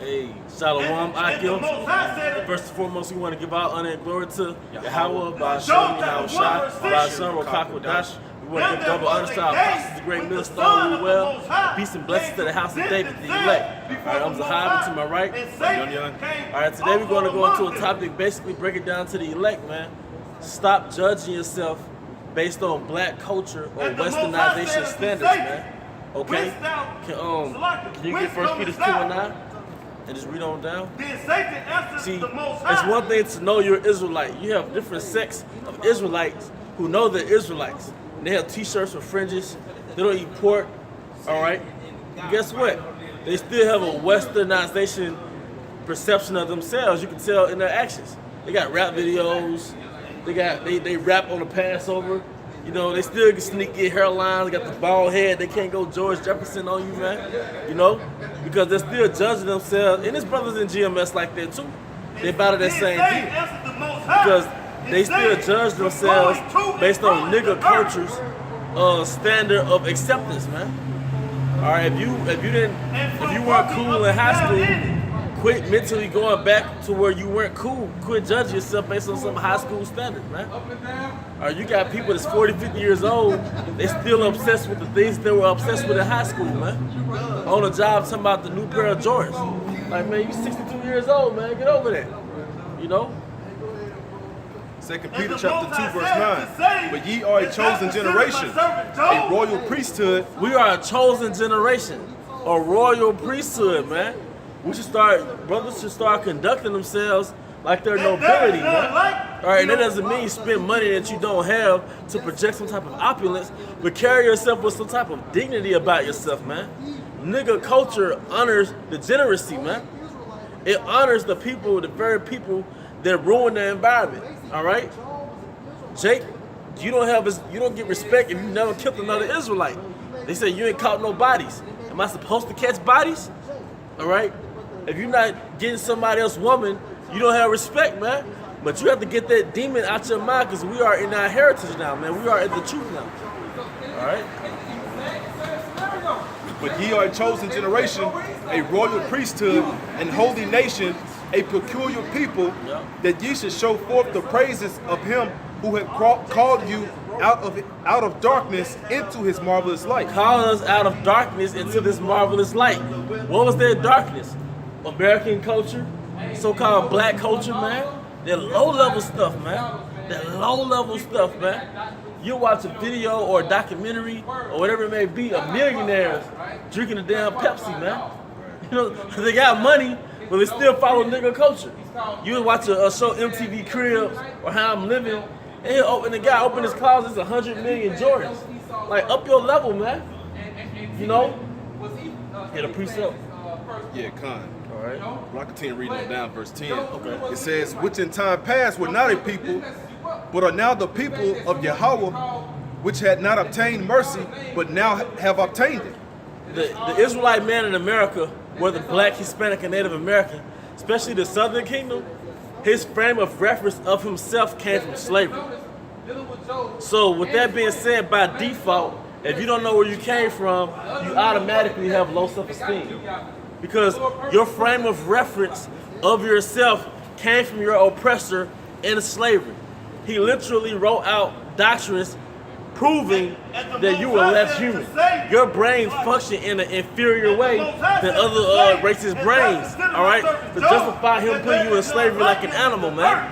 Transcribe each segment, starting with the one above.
Hey, Shalom, Akil. First and foremost, we want to give our honor and glory to Yahweh, Ba'ashem, Yahushua, Ba'ashem, Rokakwadash. We want to give double honor to our apostles, the great millstone, we well. Peace and blessings to the house of David, the elect. All right, I'm Zahabi to my right. All right, today we're going to go into a topic, basically break it down to the elect, man. Stop judging yourself based on black culture or westernization standards, man. Okay? Can you get 1 Peter 2 and 9? And just read on down. See, it's one thing to know you're Israelite. You have different sects of Israelites who know they're Israelites. And they have t-shirts with fringes. They don't eat pork. Alright? Guess what? They still have a westernization perception of themselves. You can tell in their actions. They got rap videos. They rap on the Passover. You know, they still can sneak in hairlines, got the bald head, they can't go George Jefferson on you, man. You know? Because they're still judging themselves. And his brothers in GMS like that too. They about that same thing. Because they still judge themselves based on nigga culture's standard of acceptance, man. Alright, if you weren't cool in high school, quit mentally going back to where you weren't cool. Quit judging yourself based on some high school standard, man. Or you got people that's 40, 50 years old, they still obsessed with the things they were obsessed with in high school, man. On the job, talking about the new pair of Jordans. Like, man, you 62 years old, man. Get over that. You know? 2 Peter chapter 2, verse 9. But ye are a chosen generation, a royal priesthood. We are a chosen generation, a royal priesthood, man. Brothers should start conducting themselves like they're nobility, man. All right, and that doesn't mean spend money that you don't have to project some type of opulence, but carry yourself with some type of dignity about yourself, man. Nigga culture honors degeneracy, man. It honors the people, the very people that ruin the environment. All right, Jake, you don't get respect if you never killed another Israelite. They say you ain't caught no bodies. Am I supposed to catch bodies? All right. If you're not getting somebody else's woman, you don't have respect, man. But you have to get that demon out your mind because we are in our heritage now, man. We are in the truth now. All right? But ye are a chosen generation, a royal priesthood, and holy nation, a peculiar people, that ye should show forth the praises of him who had called you out of darkness into his marvelous light. Calling us out of darkness into this marvelous light. What was their darkness? American culture, so-called black culture, man. That low-level stuff, man. That low-level stuff, man. You watch a video or a documentary or whatever it may be of millionaires drinking a damn Pepsi, man. You know, they got money, but they still follow nigga culture. You watch a show MTV Cribs or How I'm Living, and the guy open his closet, it's 100 million Jordans. Like, up your level, man. You know? Get a precept. Yeah, Khan. All right. Well, I continue reading on down, verse 10. Okay. It says, which in time past were not a people, but are now the people of Yahweh, which had not obtained mercy, but now have obtained it. The Israelite man in America, whether black, Hispanic, and Native American, especially the Southern Kingdom, his frame of reference of himself came from slavery. So with that being said, by default, if you don't know where you came from, you automatically have low self-esteem. Because your frame of reference of yourself came from your oppressor in slavery. He literally wrote out doctrines proving that you were less human. Your brain functioned in an inferior way than other racist brains, all right? To justify him putting you in slavery like an animal, man.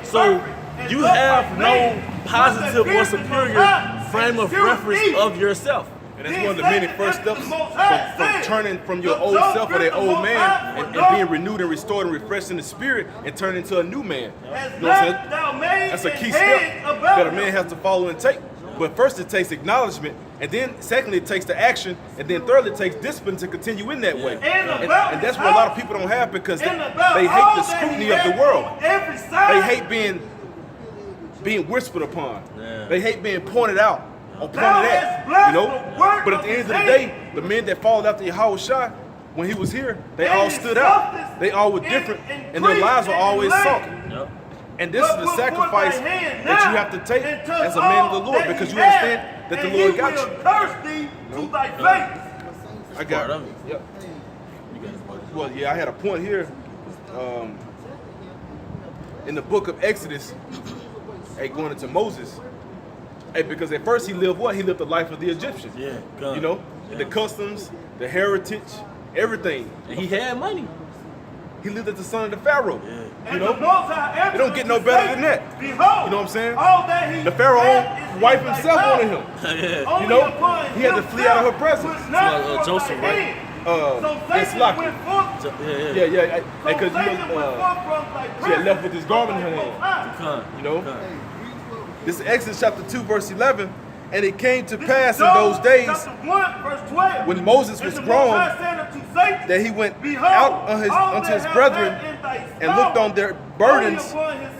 So you have no positive or superior frame of reference of yourself. And that's one of the many first steps from turning from your old self or that old man and being renewed and restored and refreshed in the spirit and turning into a new man. You know what I'm saying? That's a key step that a man has to follow and take. But first it takes acknowledgement, and then secondly it takes the action, and then thirdly it takes discipline to continue in that way. And that's what a lot of people don't have because they hate the scrutiny of the world. They hate being whispered upon. They hate being pointed out. Or pointed at, you know. But at the end of the day, the men that followed after Yahushua, when he was here, they all stood out. They all were different, and their lives were always salt. And this is the sacrifice that you have to take as a man of the Lord, because you understand that the Lord got you. Curse thee to thy face. I got it. Yep. You got it, buddy. Well, yeah, I had a point here. In the book of Exodus, going into Moses, because at first he lived what? He lived the life of the Egyptians. Yeah, you know, the customs, the heritage, everything. And he had money. He lived as the son of the Pharaoh. Yeah. You know, it don't get no better than that. You know what I'm saying? The Pharaoh wife himself wanted him. Yeah. You know, he had to flee out of her presence. Joseph, right? It's lucky. Yeah. Because she had left with his garment in her hand. You know, this is Exodus chapter 2, verse 11. And it came to pass in those days when Moses was grown that he went out unto his brethren and looked on their burdens,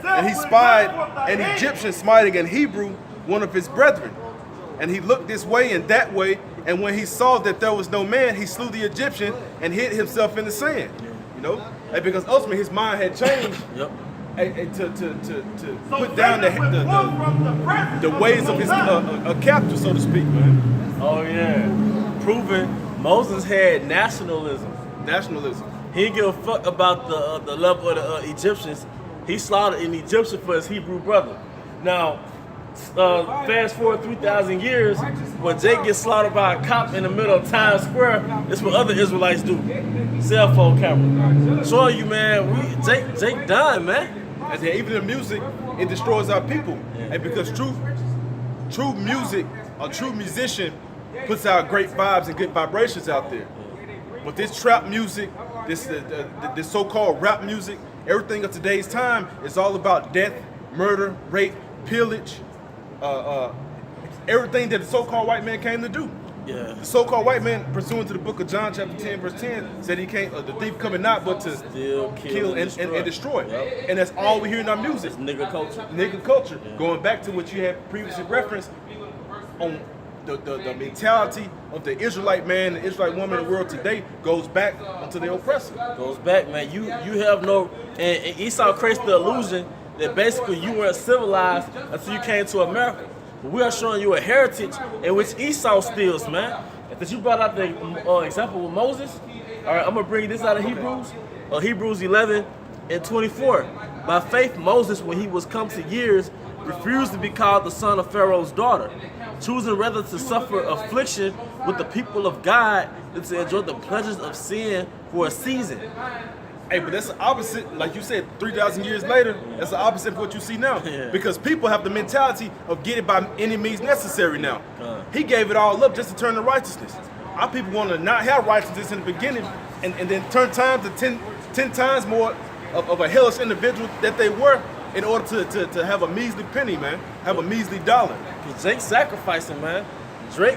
and he spied an Egyptian smiting an Hebrew, one of his brethren. And he looked this way and that way, and when he saw that there was no man, he slew the Egyptian and hid himself in the sand. You know, because ultimately his mind had changed. To put down the ways of his captor, so to speak, man. Oh yeah, proving Moses had nationalism. He didn't give a fuck about the level of the Egyptians. He slaughtered an Egyptian for his Hebrew brother. Now, fast forward 3,000 years, when Jake gets slaughtered by a cop in the middle of Times Square, that's what other Israelites do. Cell phone camera. Showing you, man, Jake done, man. And even in music, it destroys our people. And because true music, a true musician puts out great vibes and good vibrations out there. But this trap music, this so-called rap music, everything of today's time is all about death, murder, rape, pillage, everything that the so-called white man came to do. Yeah. The so-called white man, pursuant to the book of John chapter 10, verse 10, said he came, the thief coming not but to steal, kill and destroy. Yep. And that's all we hear in our music. It's nigga culture. Nigga culture. Yeah. Going back to what you had previously referenced on the mentality of the Israelite man, the Israelite woman in the world today goes back onto the oppressor. Goes back, man. You have no, and Esau creates the illusion that basically you weren't civilized until you came to America. But we are showing you a heritage in which Esau steals, man. Because you brought out the example with Moses. All right, I'm going to bring this out of Hebrews. Hebrews 11:24. By faith, Moses, when he was come to years, refused to be called the son of Pharaoh's daughter, choosing rather to suffer affliction with the people of God than to enjoy the pleasures of sin for a season. Hey, but that's the opposite, like you said, 3,000 years later, that's the opposite of what you see now. Yeah. Because people have the mentality of get it by any means necessary now. He gave it all up just to turn to righteousness. Our people want to not have righteousness in the beginning and then turn time to 10 times more of a hellish individual that they were in order to have a measly penny, man, have a measly dollar. Jake sacrificing, man. Jake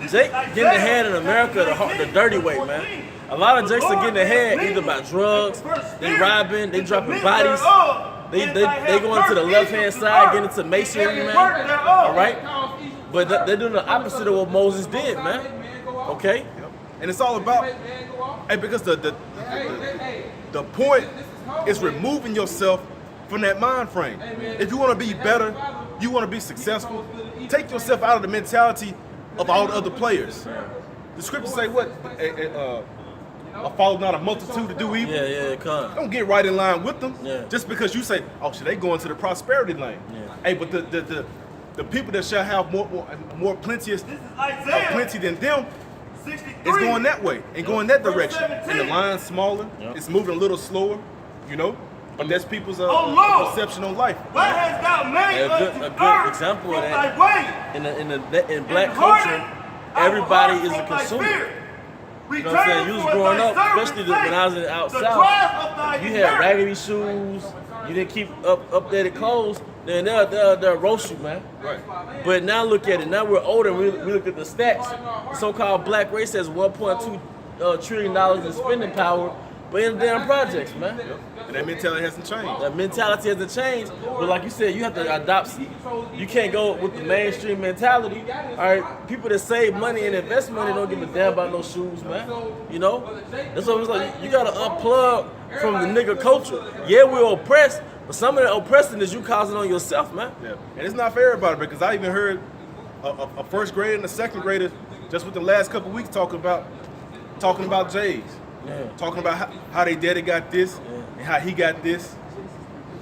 getting ahead in America the dirty way, man. A lot of Jakes are getting ahead either by drugs, they robbing, they dropping bodies, they going to the left-hand side, getting into masonry, man. All right? But they're doing the opposite of what Moses did, man. Okay? And it's all about, because the point is removing yourself from that mind frame. If you want to be better, you want to be successful, take yourself out of the mentality of all the other players. The scriptures say what? I follow not a multitude to do evil. Yeah, come. Don't get right in line with them. Yeah. Just because you say, oh, should they go into the prosperity lane? Yeah. Hey, but the people that shall have more plenty than them is going that way and going that direction. And the line's smaller. Yep. It's moving a little slower, you know. But that's people's perception on life. A good example of that in black culture, everybody is a consumer. You know what I'm saying? You was growing up, especially when I was out south, you had raggedy shoes, you didn't keep updated clothes, then they'll roast you, man. Right. But now look at it. Now we're older and we look at the stats. The so-called black race has $1.2 trillion in spending power, but in the damn projects, man. And that mentality hasn't changed. That mentality hasn't changed. But like you said, you have to adopt. You can't go with the mainstream mentality. All right, people that save money and invest money don't give a damn about no shoes, man. You know? That's what it's like. You gotta unplug from the nigga culture. Yeah, we're oppressed, but some of the oppressing is you causing on yourself, man. Yeah. And it's not for everybody, because I even heard a first grader and a second grader just within the last couple of weeks talking about J's. talking about how they daddy got this and how he got this,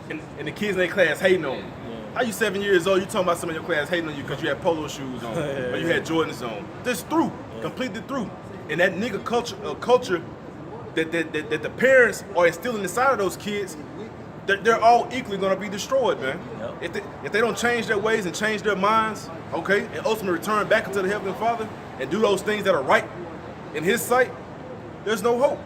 and the kids in their class hating on him. How you 7 years old? You talking about some of your class hating on you because you had polo shoes on or you had Jordans on? Just through, completely through, and that nigga culture that the parents are instilling inside of those kids. They're all equally gonna be destroyed, man. If they don't change their ways and change their minds, okay, and ultimately return back into the Heavenly Father and do those things that are right in His sight, there's no hope.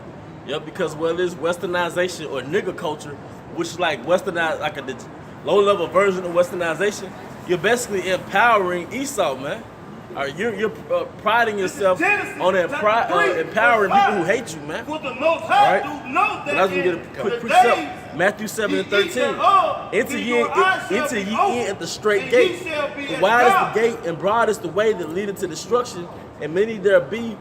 Yep, because whether it's westernization or nigga culture, which is like westernized, like a low-level version of westernization, you're basically empowering Esau, man. You're priding yourself on empowering people who hate you, man. All right? But that's when we get a quick precept. Matthew 7:13. Enter ye in at the straight gate. The wide is the gate, and broad is the way that leadeth to destruction, and many there be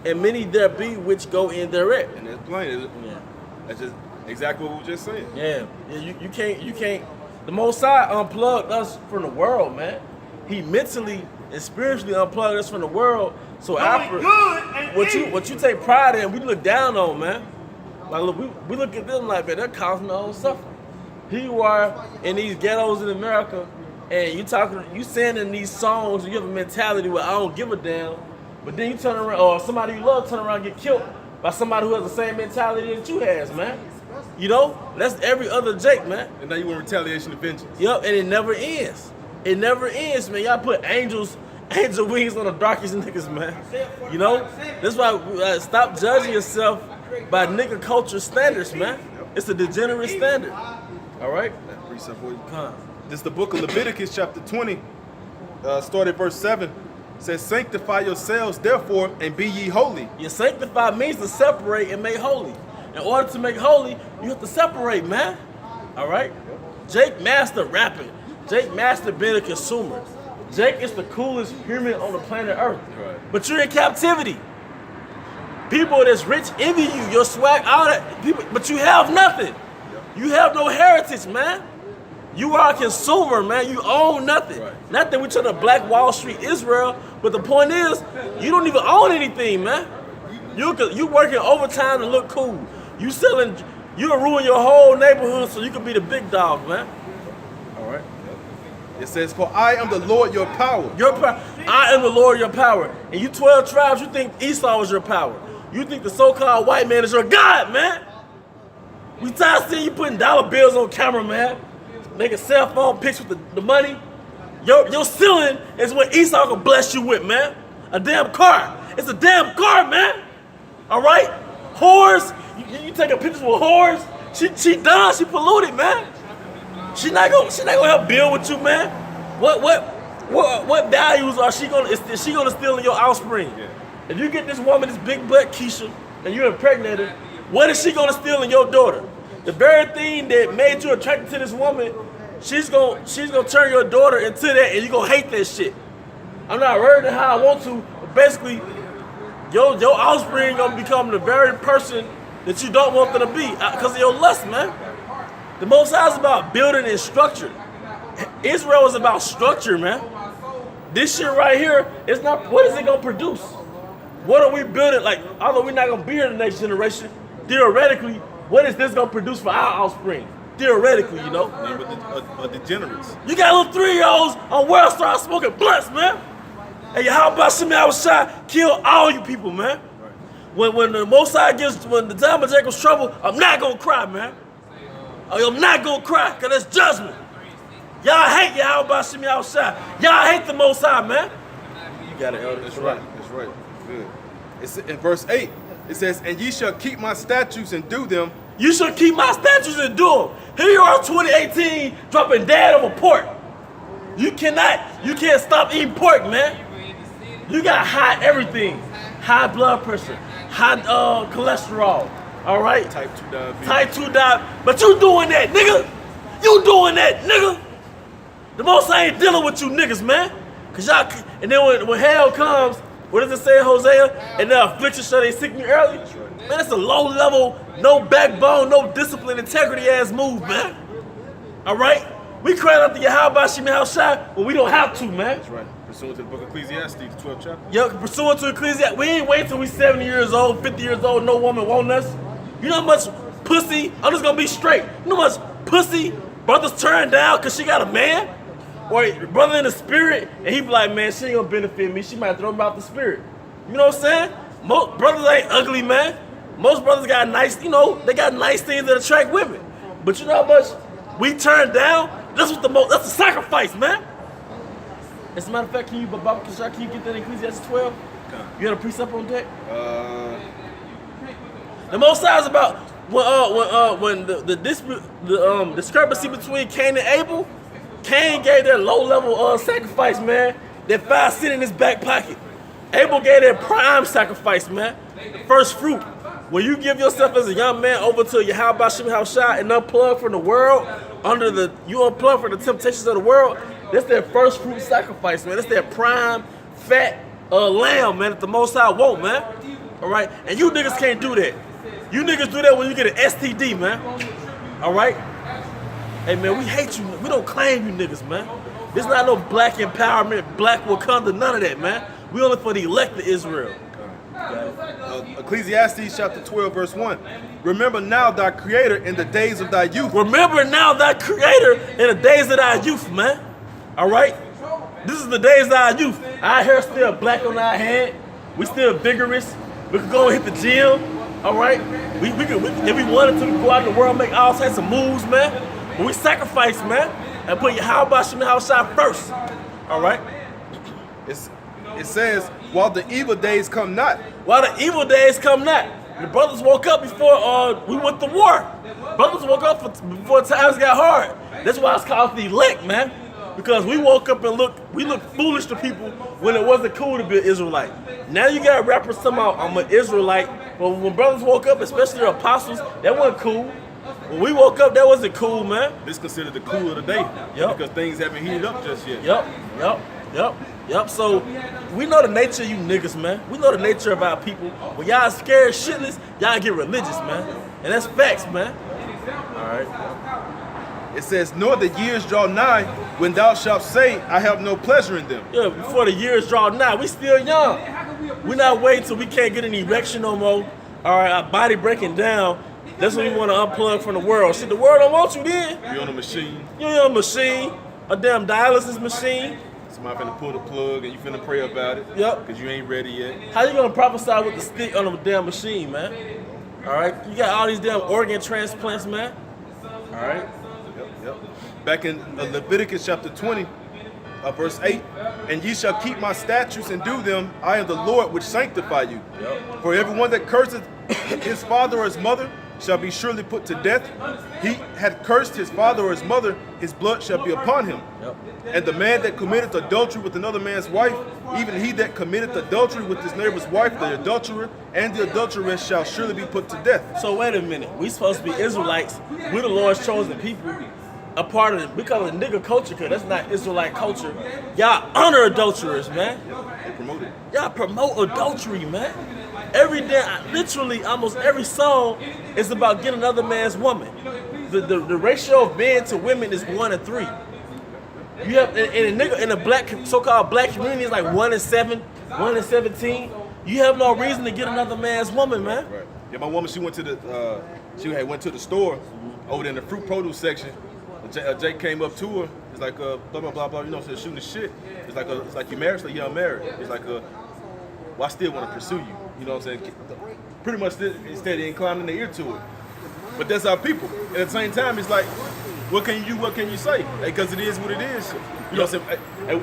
which go in thereat. And that's plain, is it? Yeah. That's just exactly what we were just saying. Yeah. You can't. The Most High unplugged us from the world, man. He mentally and spiritually unplugged us from the world. So after what you take pride in, we look down on, man. Like, look, we look at them like, man, they're causing their own suffering. Here you are in these ghettos in America, and you singing these songs, and you have a mentality where I don't give a damn, but then you turn around, or somebody you love turn around and get killed by somebody who has the same mentality that you has, man. You know, that's every other Jake, man. And now you want retaliation and vengeance. Yep, and it never ends. It never ends, man. Y'all put angel wings on the darkest niggas, man. You know, that's why stop judging yourself by nigga culture standards, man. It's a degenerate standard. All right? This is the book of Leviticus, chapter 20, started verse 7. It says, sanctify yourselves, therefore, and be ye holy. Yeah, sanctify means to separate and make holy. In order to make holy, you have to separate, man. All right? Jake master rapping. Jake master being a consumer. Jake is the coolest human on the planet Earth. Right. But you're in captivity. People that's rich envy you, your swag, all that. People, but you have nothing. You have no heritage, man. You are a consumer, man. You own nothing. Right. Not that we're trying to Black Wall Street Israel, but the point is, you don't even own anything, man. You working overtime to look cool. You'll ruin your whole neighborhood so you can be the big dog, man. All right. It says, for I am the Lord your power. I am the Lord your power. And you 12 tribes, you think Esau is your power. You think the so-called white man is your God, man. We tired of seeing you putting dollar bills on camera, man. Making cell phone pics with the money. Your ceiling is what Esau can bless you with, man. A damn car. It's a damn car, man. All right? Whores. You taking pictures with whores. She done. She polluted, man. She not gonna help build with you, man. What values is she gonna steal in your offspring? Yeah. If you get this woman, this big butt Keisha, and you impregnate her, what is she gonna steal in your daughter? The very thing that made you attracted to this woman, she's gonna turn your daughter into that, and you gonna hate that shit. I'm not worried how I want to, but basically, your offspring gonna become the very person that you don't want them to be because of your lust, man. The Most High is about building and structure. Israel is about structure, man. This shit right here is not. What is it gonna produce? What are we building? Like, although we're not gonna be here the next generation, theoretically, what is this gonna produce for our offspring? Theoretically, you know. A degenerates. You got little 3-year-olds on World Star smoking blunts, man. Hey, how about Shimmy outside kill all you people, man? Right. When the Most High when the time of Jacob's trouble, I'm not gonna cry, man. I'm not gonna cry, cause that's judgment. Y'all hate y'all about Shimmy outside. Y'all hate the Most High, man. You got it, Elder. That's right. That's right. Good. It's in verse 8. It says, and ye shall keep my statutes and do them. You shall keep my statutes and do them. Here you are, 2018, dropping dad over pork. You can't stop eating pork, man. You got high everything. High blood pressure, high cholesterol, all right? Type 2 diabetes. Type 2 diabetes. But you doing that, nigga. You doing that, nigga. The Most I ain't dealing with you niggas, man. Cause y'all, and then when hell comes, what does it say in Hosea? And the affliction shall they seek me early? Man, that's a low level, no backbone, no discipline, integrity ass move, man. All right? We crying out to Yahweh Shemi Hashai, but we don't have to, man. That's right. Pursuant to the book of Ecclesiastes, the 12th chapter. Yo, pursuant to Ecclesiastes, we ain't wait till we 70 years old, 50 years old, no woman want us. You know how much pussy, I'm just gonna be straight. You know how much pussy brothers turn down because she got a man? Or brother in the spirit, and he be like, man, she ain't gonna benefit me. She might throw me out the spirit. You know what I'm saying? Most brothers ain't ugly, man. Most brothers got nice, they got nice things that attract women. But you know how much we turn down? That's a sacrifice, man. As a matter of fact, can you get that in Ecclesiastes 12? You got a precept on deck? The Most High is about when the discrepancy between Cain and Abel. Cain gave that low-level sacrifice, man. That 5 cents in his back pocket. Abel gave that prime sacrifice, man. The first fruit. When you give yourself as a young man over to Yahweh Shem Hashai and unplug from the world, you unplug from the temptations of the world, that's that first fruit sacrifice, man. That's that prime, fat lamb, man, that the Most High want, man. All right? And you niggas can't do that. You niggas do that when you get an STD, man. All right? Hey, man, we hate you. We don't claim you niggas, man. This not no black empowerment, black Wakanda, none of that, man. We only for the elect of Israel. Ecclesiastes chapter 12, verse 1. Remember now thy creator in the days of thy youth. Remember now thy creator in the days of thy youth, man. All right? This is the days of our youth. Our hair still black on our head. We still vigorous. We can go and hit the gym. All right? If we wanted to, we could go out in the world and make all types of moves, man. But we sacrifice, man. And put Yahweh Shem Hashai first. All right? It says, while the evil days come not. While the evil days come not. The brothers woke up before we went to war. Brothers woke up before times got hard. That's why it's called the elect, man. Because we woke up and we looked foolish to people when it wasn't cool to be an Israelite. Now you got rappers talking about I'm an Israelite. But when brothers woke up, especially the apostles, that wasn't cool. When we woke up, that wasn't cool, man. This is considered the cool of the day. Yep. Because things haven't heated up just yet. Yep. So we know the nature of you niggas, man. We know the nature of our people. When y'all scared shitless, y'all get religious, man. And that's facts, man. All right. It says, nor the years draw nigh when thou shalt say, I have no pleasure in them. Yeah, before the years draw nigh, we still young. We're not waiting till we can't get an erection no more. All right, our body breaking down. That's when we want to unplug from the world. See, the world don't want you then. You're on a machine. You're on a machine, a damn dialysis machine. Somebody finna pull the plug and you finna pray about it. Yep. Because you ain't ready yet. How you gonna prophesy with the stick on a damn machine, man? All right, you got all these damn organ transplants, man. All right. Yep. Back in Leviticus chapter 20, verse 8, and ye shall keep my statutes and do them. I am the Lord which sanctify you. Yep. For everyone that curseth his father or his mother shall be surely put to death. He had cursed his father or his mother, his blood shall be upon him. Yep. And the man that committeth adultery with another man's wife, even he that committeth adultery with his neighbor's wife, the adulterer and the adulteress shall surely be put to death. So wait a minute, we supposed to be Israelites. We're the Lord's chosen people. A part of it, we call it nigga culture because that's not Israelite culture. Y'all honor adulterers, man. They promote it. Y'all promote adultery, man. Every day, literally, almost every song is about getting another man's woman. The ratio of men to women is 1 to 3. You have in the black so-called black community is like 1 in 7, 1 in 17. You have no reason to get another man's woman, man. Right. Yeah, my woman, she went to the went to the store over there in the fruit produce section. Jake came up to her. It's like blah blah blah blah. You know, so shooting the shit. It's like you married, so you're unmarried. It's like well, I still want to pursue you. You know what I'm saying? Pretty much instead of inclining the ear to it. But that's our people. And at the same time, it's like, what can you do? What can you say? Because it is what it is. You know what I'm saying?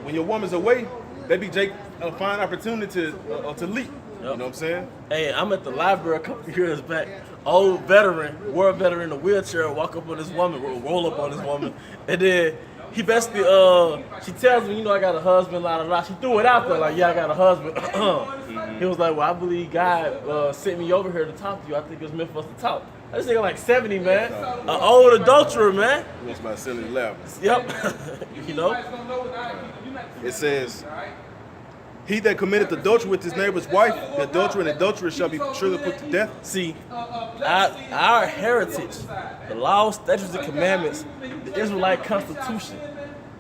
When your woman's away, they be Jake a fine opportunity to leap. You know what I'm saying? Hey, I'm at the library a couple years back. Old veteran, war veteran in a wheelchair, walk up on this woman, roll up on this woman, and then he basically, she tells me, I got a husband, la la la. She threw it out there like, yeah, I got a husband. He was like, well, I believe God sent me over here to talk to you. I think it was meant for us to talk. I just think like 70, man. An old adulterer, man. That's about selling loud. Yep. It says, he that committeth adultery with his neighbor's wife, the adulterer and adulteress shall be surely put to death. See, our heritage, the laws, statutes, and commandments, the Israelite Constitution,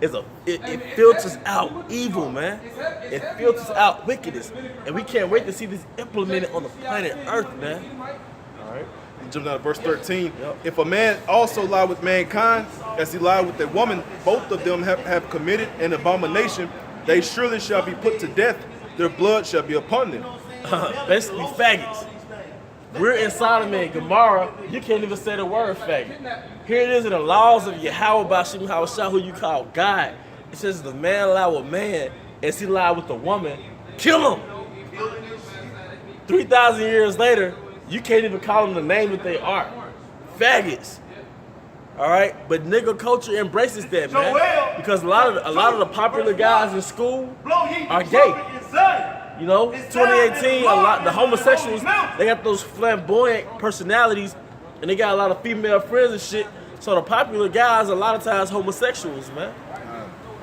it filters out evil, man. It filters out wickedness, and we can't wait to see this implemented on the planet Earth, man. All right. Jump down to verse 13. Yep. If a man also lie with mankind, as he lied with a woman, both of them have committed an abomination. They surely shall be put to death. Their blood shall be upon them. Basically, faggots. We're in Sodom and Gomorrah. You can't even say the word faggot. Here it is in the laws of Yahweh Bashim Hawashah, who you call God. It says the man lie with man, as he lied with the woman, kill him. 3,000 years later, you can't even call them the name that they are. Faggots. All right, but nigga culture embraces that, man, because a lot of the popular guys in school are gay. You know, 2018, the homosexuals, they got those flamboyant personalities, and they got a lot of female friends and shit. So the popular guys, a lot of times, homosexuals, man.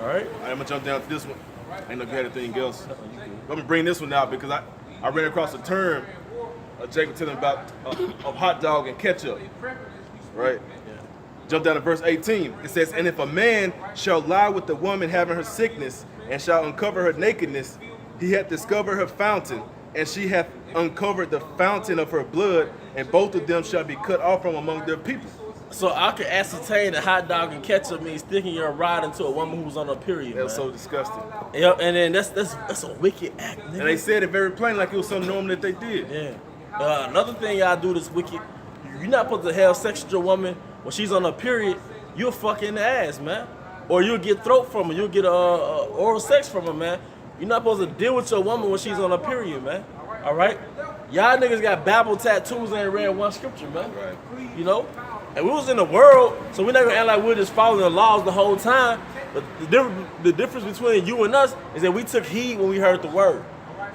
All right. I'm gonna jump down to this one. I ain't know if you had anything else. I'm gonna bring this one out because I ran across a term. Jake was telling me about of hot dog and ketchup, right? Yeah. Jump down to verse 18. It says, and if a man shall lie with the woman having her sickness, and shall uncover her nakedness, he hath discovered her fountain, and she hath uncovered the fountain of her blood, and both of them shall be cut off from among their people. So I can ascertain that hot dog and ketchup means sticking your rod into a woman who's on her period. That was man. so disgusting. Yep, and then that's a wicked act, nigga. And they said it very plain, like it was something normal that they did. Yeah. Another thing y'all do that's wicked, you're not supposed to have sex with your woman when she's on her period. You'll fuck in the ass, man. Or you'll get throat from her. You'll get oral sex from her, man. You're not supposed to deal with your woman when she's on her period, man. All right? Y'all niggas got Bible tattoos and ain't read one scripture, man. Right. You know? And we was in the world, so we're not gonna act like we're just following the laws the whole time. But the difference between you and us is that we took heed when we heard the word.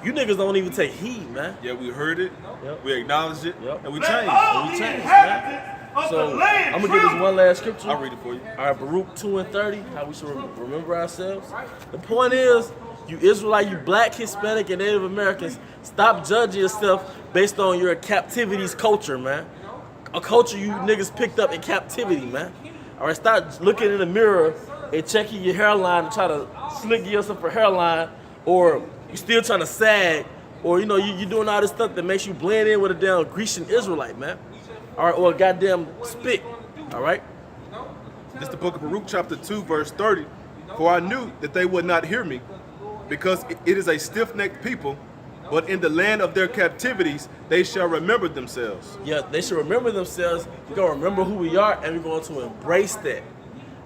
You niggas don't even take heed, man. Yeah, we heard it, Yep. we acknowledged it, Yep. and we changed. And we changed, man. So I'm gonna give this one last scripture. I'll read it for you. All right, Baruch 2:30, how we should remember ourselves. The point is, you Israelite, you black, Hispanic, and Native Americans, stop judging yourself based on your captivity's culture, man. A culture you niggas picked up in captivity, man. All right, start looking in the mirror and checking your hairline and try to slick yourself a hairline, or you still trying to sag, or you know, you doing all this stuff that makes you blend in with a damn Grecian Israelite, man. All right, or a goddamn spit. All right. This is the book of Baruch, chapter 2, verse 30. For I knew that they would not hear me, because it is a stiff-necked people, but in the land of their captivities they shall remember themselves. Yeah, they should remember themselves. We're gonna remember who we are, and we're going to embrace that.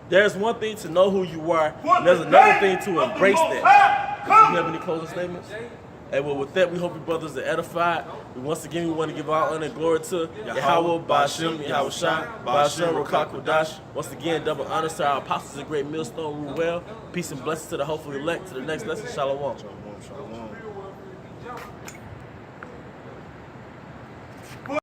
There's one thing to know who you are, and there's another thing to embrace that. Do you have any closing statements? And well, with that, we hope you brothers are edified. Once again, we want to give all honor and glory to Yahweh, Ba'ashem, Yahushua, Ba'ashem, Rokakwadash. Once again, double honor to our apostles and great millstone, Ruel. Peace and blessings to the hopefully elect. To the next lesson, Shalom. Shalom, shalom.